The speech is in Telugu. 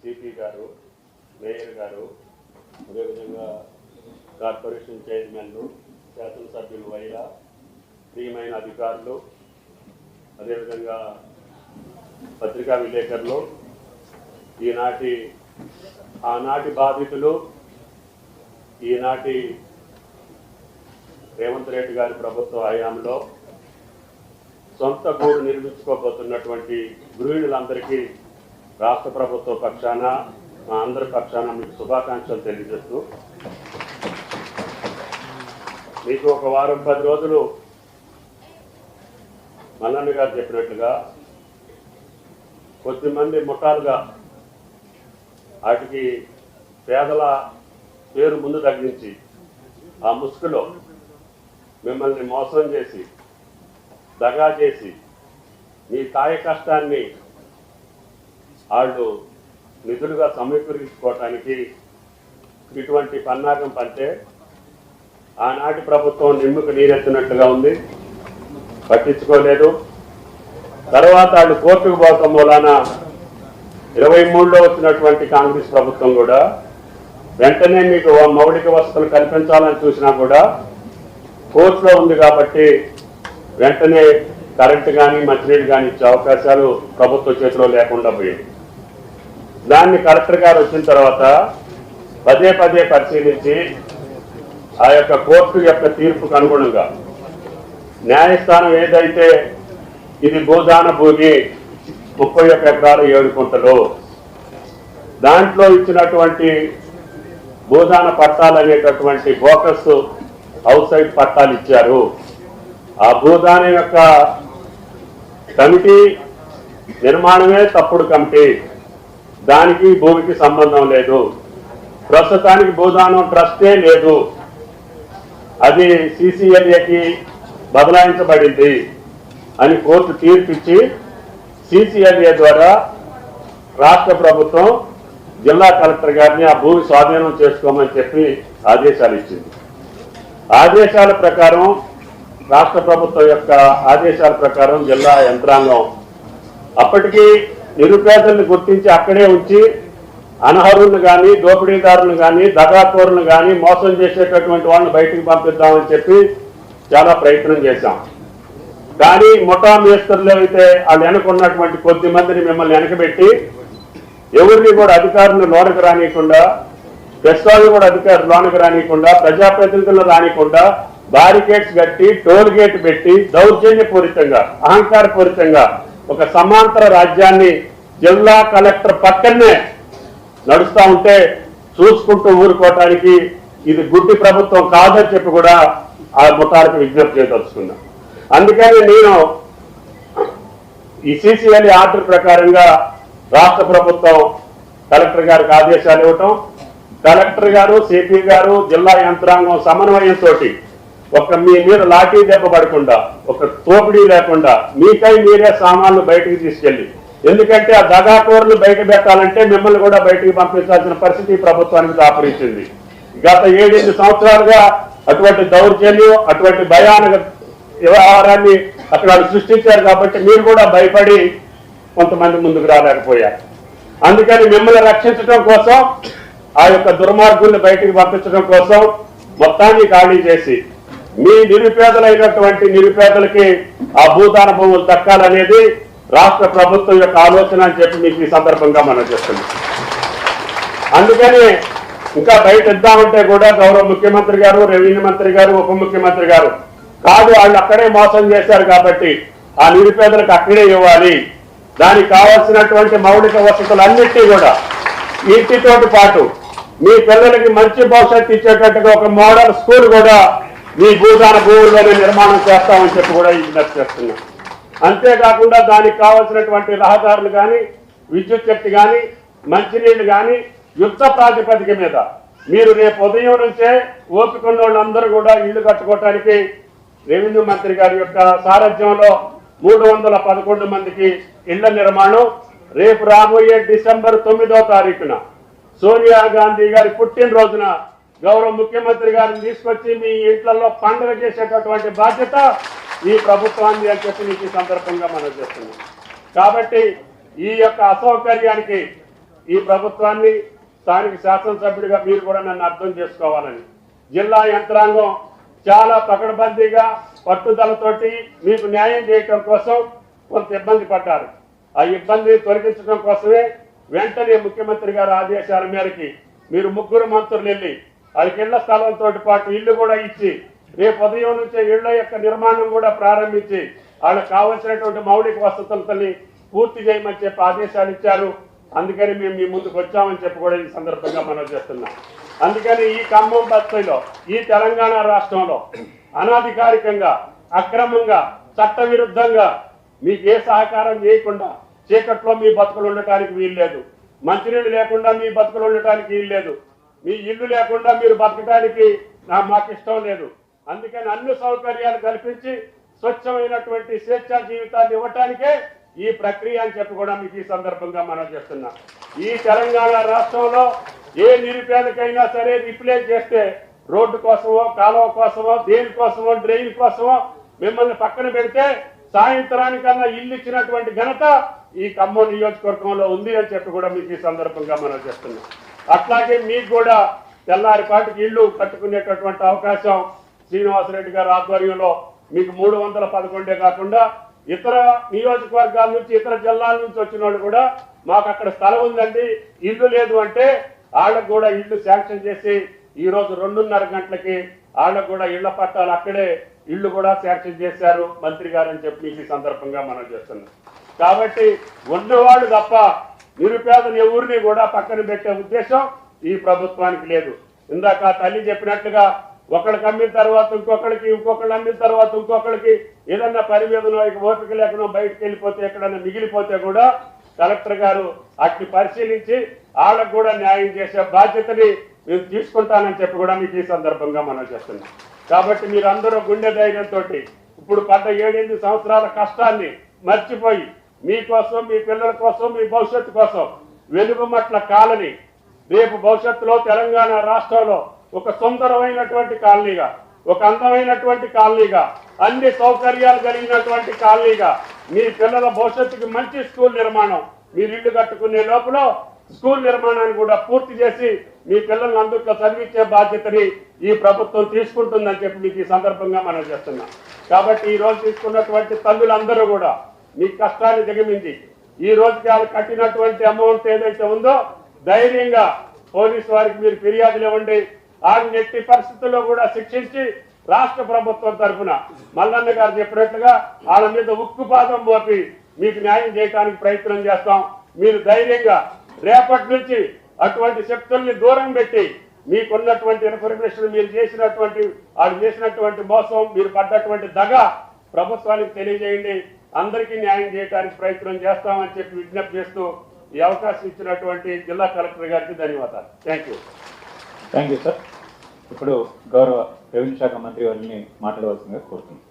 సిపి గారు, మేయర్ గారు, అదేవిధంగా కార్పొరేషన్ చైర్మన్లు, శాసనసభ్యులు వైరా, ప్రియమైన అధికారులు, అదేవిధంగా పత్రికా విలేకరులు, ఆనాటి బాధితులు, ఈనాటి రేవంత్ రెడ్డి గారి ప్రభుత్వ హయాంలో సొంత గూడు నిర్మించుకోబోతున్నటువంటి గృహిణులందరికీ రాష్ట్ర ప్రభుత్వ పక్షాన, మా అందరి పక్షాన మీకు శుభాకాంక్షలు తెలియజేస్తూ, మీకు ఒక వారం 10 రోజులు మల్లన్న గారు చెప్పినట్లుగా కొద్దిమంది ముఠాలుగా వాటికి పేదల పేరు ముందు తగ్గించి ఆ ముసుగులో మిమ్మల్ని మోసం చేసి, దగా చేసి, మీ కాయ కష్టాన్ని వాళ్ళు నిధులుగా సమీకరించుకోవటానికి ఇటువంటి పన్నాగం పంటే ఆనాటి ప్రభుత్వం నిమ్ముకు నీరెత్తినట్టుగా ఉంది, పట్టించుకోలేదు. తర్వాత వాళ్ళు కోర్టుకు పోవటం మూలాన 23లో వచ్చినటువంటి కాంగ్రెస్ ప్రభుత్వం కూడా వెంటనే మీకు మౌలిక వసతులు కల్పించాలని చూసినా కూడా కోర్టులో ఉంది కాబట్టి వెంటనే కరెంటు కానీ మంచినీళ్ళు కానీ ఇచ్చే అవకాశాలు ప్రభుత్వ చేతిలో లేకుండా పోయింది. దాన్ని కలెక్టర్ గారు వచ్చిన తర్వాత పదే పరిశీలించి ఆ యొక్క కోర్టు యొక్క తీర్పుకు అనుగుణంగా న్యాయస్థానం ఏదైతే ఇది భూదాన భూమి 31 ఎకరాలు 7 గుంటలు, దాంట్లో ఇచ్చినటువంటి భూదాన పట్టాలు అనేటటువంటి బోకస్ హౌస్ సైడ్ పట్టాలు ఇచ్చారు. ఆ భూదానం యొక్క కమిటీ నిర్మాణమే తప్పుడు కమిటీ, దానికి భూమికి సంబంధం లేదు. ప్రస్తుతానికి భూదానం ట్రస్టే లేదు, అది సిసిఎల్ఏకి బదలాయించబడింది అని కోర్టు తీర్పిచ్చి సిసిఎల్ఏ ద్వారా రాష్ట్ర ప్రభుత్వం జిల్లా కలెక్టర్ గారిని ఆ భూమి స్వాధీనం చేసుకోమని చెప్పి ఆదేశాలు ఇచ్చింది. ఆదేశాల ప్రకారం, రాష్ట్ర ప్రభుత్వం యొక్క ఆదేశాల ప్రకారం జిల్లా యంత్రాంగం అప్పటికీ నిరుపేదలను గుర్తించి అక్కడే ఉంచి అనర్హులను కానీ, దోపిడీదారులను కానీ, దగాకోరులను కానీ, మోసం చేసేటటువంటి వాళ్ళని బయటికి పంపిద్దామని చెప్పి చాలా ప్రయత్నం చేశాం. కానీ ముఠా మేస్తరులు అయితే వాళ్ళు వెనకున్నటువంటి కొద్ది మందిని మిమ్మల్ని వెనకబెట్టి ఎవరిని కూడా అధికారులను లోనకు రానియకుండా, ప్రస్తుతాన్ని కూడా అధికారులు లోనకు రానియకుండా, ప్రజాప్రతినిధులు రానియకుండా బారికేడ్స్ కట్టి, టోల్ గేట్ పెట్టి దౌర్జన్యపూరితంగా, అహంకారపూరితంగా ఒక సమాంతర రాజ్యాన్ని జిల్లా కలెక్టర్ పక్కనే నడుస్తూ ఉంటే చూసుకుంటూ ఊరుకోవటానికి ఇది గుడ్డి ప్రభుత్వం కాదని చెప్పి కూడా ఆ ముఠాలకు విజ్ఞప్తి చేయదలుచుకున్నా. అందుకని నేను ఈ సిసిఎల్ ఆర్డర్ ప్రకారంగా రాష్ట్ర ప్రభుత్వం కలెక్టర్ గారికి ఆదేశాలు ఇవ్వటం, కలెక్టర్ గారు, సిపి గారు, జిల్లా యంత్రాంగం సమన్వయంతో ఒక మీ మీద లాఠీ దెబ్బ పడకుండా, ఒక తోపిడీ లేకుండా మీకై మీరే సామాన్లు బయటకు తీసుకెళ్ళి, ఎందుకంటే ఆ దగాకోరులు బయట పెట్టాలంటే మిమ్మల్ని కూడా బయటికి పంపించాల్సిన పరిస్థితి ప్రభుత్వానికి దాపురించింది. గత 7-8 సంవత్సరాలుగా అటువంటి దౌర్జన్యం, అటువంటి భయానక వ్యవహారాన్ని అక్కడ సృష్టించారు కాబట్టి మీరు కూడా భయపడి కొంతమంది ముందుకు రాలేకపోయారు. అందుకని మిమ్మల్ని రక్షించడం కోసం, ఆ యొక్క దుర్మార్గుల్ని బయటికి పంపించడం కోసం మొత్తాన్ని ఖాళీ చేసి మీ నిరుపేదలైనటువంటి నిరుపేదలకి ఆ భూదాన భూములు దక్కాలనేది రాష్ట్ర ప్రభుత్వం యొక్క ఆలోచన అని చెప్పి మీకు ఈ సందర్భంగా మనం చెప్తున్నాం. అందుకని ఇంకా బయట ఇద్దామంటే కూడా గౌరవ ముఖ్యమంత్రి గారు, రెవెన్యూ మంత్రి గారు, ఉప ముఖ్యమంత్రి గారు కాదు, వాళ్ళు అక్కడే మోసం చేశారు కాబట్టి ఆ నిరుపేదలకు అక్కడే ఇవ్వాలి, దానికి కావాల్సినటువంటి మౌలిక వసతులన్నింటినీ కూడా ఇంటితోటి పాటు మీ పిల్లలకి మంచి భవిష్యత్తు ఇచ్చేటట్టుగా ఒక మోడల్ స్కూల్ కూడా మీ భూదాన భూముల్లోనే నిర్మాణం చేస్తామని చెప్పి కూడా విజ్ఞప్తి చేస్తున్నాం. అంతేకాకుండా దానికి కావాల్సినటువంటి రహదారులు కానీ, విద్యుత్ శక్తి కానీ, మంచినీళ్లు కానీ యుద్ధ ప్రాతిపదిక మీద మీరు రేపు ఉదయం నుంచే ఓపిక ఉన్న వాళ్ళందరూ కూడా ఇళ్లు కట్టుకోవటానికి రెవెన్యూ మంత్రి గారి యొక్క సారథ్యంలో 311 మందికి ఇళ్ల నిర్మాణం రేపు రాబోయే డిసెంబర్ 9వ తారీఖున సోనియా గాంధీ గారి పుట్టినరోజున గౌరవ ముఖ్యమంత్రి గారిని తీసుకొచ్చి మీ ఇంట్లలో పండుగ చేసేటటువంటి బాధ్యత ఈ ప్రభుత్వాన్ని అని చెప్పి ఈ సందర్భంగా మనం చేస్తున్నాం. కాబట్టి ఈ యొక్క అసౌకర్యానికి ఈ ప్రభుత్వాన్ని స్థానిక శాసనసభ్యుడిగా మీరు కూడా నన్ను అర్థం చేసుకోవాలని. జిల్లా యంత్రాంగం చాలా పకడ్బందీగా పట్టుదలతోటి మీకు న్యాయం చేయటం కోసం కొంత ఇబ్బంది పడ్డారు. ఆ ఇబ్బందిని తొలగించడం కోసమే వెంటనే ముఖ్యమంత్రి గారి ఆదేశాల మేరకి మీరు 3 మంత్రులు వెళ్ళి వాళ్ళకి ఇళ్ల స్థలంతో పాటు ఇల్లు కూడా ఇచ్చి రేపు ఉదయం నుంచే ఇళ్ల యొక్క నిర్మాణం కూడా ప్రారంభించి వాళ్ళకి కావాల్సినటువంటి మౌలిక వసతులని పూర్తి చేయమని చెప్పి ఆదేశాలు ఇచ్చారు. అందుకని మేము మీ ముందుకు వచ్చామని చెప్పి కూడా ఈ సందర్భంగా మనం చేస్తున్నాం. అందుకని ఈ ఖమ్మం బస్తీలో ఈ తెలంగాణ రాష్ట్రంలో అనాధికారికంగా అక్రమంగా చట్టవిరుద్ధంగా మీకు ఏ సహకారం చేయకుండా చీకట్లో మీ బతుకులు ఉండటానికి వీల్లేదు. మంచినీళ్ళు లేకుండా మీ బతుకులు ఉండటానికి వీల్లేదు. మీ ఇల్లు లేకుండా మీరు బతకడానికి మాకు ఇష్టం లేదు. అందుకని అన్ని సౌకర్యాలు కల్పించి స్వచ్ఛమైనటువంటి స్వేచ్ఛా జీవితాన్ని ఇవ్వటానికే ఈ ప్రక్రియ అని చెప్పి కూడా మీకు ఈ సందర్భంగా మనం చేస్తున్నాం. ఈ తెలంగాణ రాష్ట్రంలో ఏ నిరుపేదకైనా సరే రిప్లేస్ చేస్తే రోడ్డు కోసమో కాలువ కోసమో దేనికోసమో డ్రైన్ కోసమో మిమ్మల్ని పక్కన పెడితే సాయంత్రానికన్నా ఇల్లు ఇచ్చినటువంటి ఘనత ఈ ఖమ్మం నియోజకవర్గంలో ఉంది అని చెప్పి కూడా మీకు ఈ సందర్భంగా మనం చేస్తున్నాం. అట్లాగే మీకు కూడా తెల్లారిపాటికి ఇల్లు కట్టుకునేటటువంటి అవకాశం శ్రీనివాసరెడ్డి గారి ఆధ్వర్యంలో మీకు 311 కాకుండా ఇతర నియోజకవర్గాల నుంచి ఇతర జిల్లాల నుంచి వచ్చిన వాళ్ళు కూడా మాకు అక్కడ స్థలం ఉందండి ఇల్లు లేదు అంటే వాళ్ళకు కూడా ఇల్లు శాంక్షన్ చేసి ఈ రోజు 2:30 గంటలకి వాళ్ళకు కూడా ఇళ్ల పట్టాలు అక్కడే ఇల్లు కూడా శాంక్షన్ చేశారు మంత్రి గారు అని చెప్పి ఈ సందర్భంగా మనం చేస్తున్నాం. కాబట్టి ఉన్నవాడు తప్ప నిరుపేదలు ఎవరిని కూడా పక్కన పెట్టే ఉద్దేశం ఈ ప్రభుత్వానికి లేదు. ఇందాక తల్లి చెప్పినట్లుగా ఒకళ్ళకి అమ్మిన తర్వాత ఇంకొకళ్ళకి అమ్మిన తర్వాత ఇంకొకళ్ళకి ఏదన్నా పరివేదనో ఓపిక లేకుండా బయటకు వెళ్ళిపోతే ఎక్కడన్నా మిగిలిపోతే కూడా కలెక్టర్ గారు అట్ని పరిశీలించి వాళ్ళకు కూడా న్యాయం చేసే బాధ్యతని మేము తీసుకుంటానని చెప్పి కూడా మీకు ఈ సందర్భంగా మనం చేస్తున్నాం. కాబట్టి మీరందరూ గుండె ధైర్యంతో ఇప్పుడు పడ్డ 7-8 సంవత్సరాల కష్టాన్ని మర్చిపోయి మీకోసం మీ పిల్లల కోసం మీ భవిష్యత్తు కోసం వెలుగుమట్ల కాలనీ రేపు భవిష్యత్తులో తెలంగాణ రాష్ట్రంలో ఒక సుందరమైనటువంటి కాలనీగా ఒక అందమైనటువంటి కాలనీగా అన్ని సౌకర్యాలు కలిగినటువంటి కాలనీగా మీ పిల్లల భవిష్యత్తుకి మంచి స్కూల్ నిర్మాణం మీరు ఇల్లు కట్టుకునే లోపల స్కూల్ నిర్మాణాన్ని కూడా పూర్తి చేసి మీ పిల్లల్ని అందుట్లో చదివించే బాధ్యతని ఈ ప్రభుత్వం తీసుకుంటుందని చెప్పి మీకు ఈ సందర్భంగా మనం చేస్తున్నాం. కాబట్టి ఈ రోజు తీసుకున్నటువంటి తల్లులందరూ కూడా మీ కష్టాన్ని దిగమింది ఈ రోజుకి వాళ్ళు కట్టినటువంటి అమౌంట్ ఏదైతే ఉందో ధైర్యంగా పోలీసు వారికి మీరు ఫిర్యాదులు ఇవ్వండి. ఆ నెట్టి పరిస్థితుల్లో కూడా శిక్షించి రాష్ట్ర ప్రభుత్వం తరఫున మల్లన్న గారు చెప్పినట్లుగా వాళ్ళ మీద ఉక్కుపాదం మోపి మీకు న్యాయం చేయడానికి ప్రయత్నం చేస్తాం. మీరు ధైర్యంగా రేపటి నుంచి అటువంటి శక్తుల్ని దూరం పెట్టి మీకున్నటువంటి ఇన్ఫర్మేషన్ మీరు చేసినటువంటి మోసం మీరు పడ్డటువంటి దగ ప్రభుత్వానికి తెలియజేయండి. అందరికీ న్యాయం చేయడానికి ప్రయత్నం చేస్తామని చెప్పి విజ్ఞప్తి చేస్తూ ఈ అవకాశం ఇచ్చినటువంటి జిల్లా కలెక్టర్ గారికి ధన్యవాదాలు. Thank you sir. ఇప్పుడు గౌరవ రెవెన్యూ శాఖ మంత్రి వారిని మాట్లాడవలసిందిగా కోరుతున్నాను.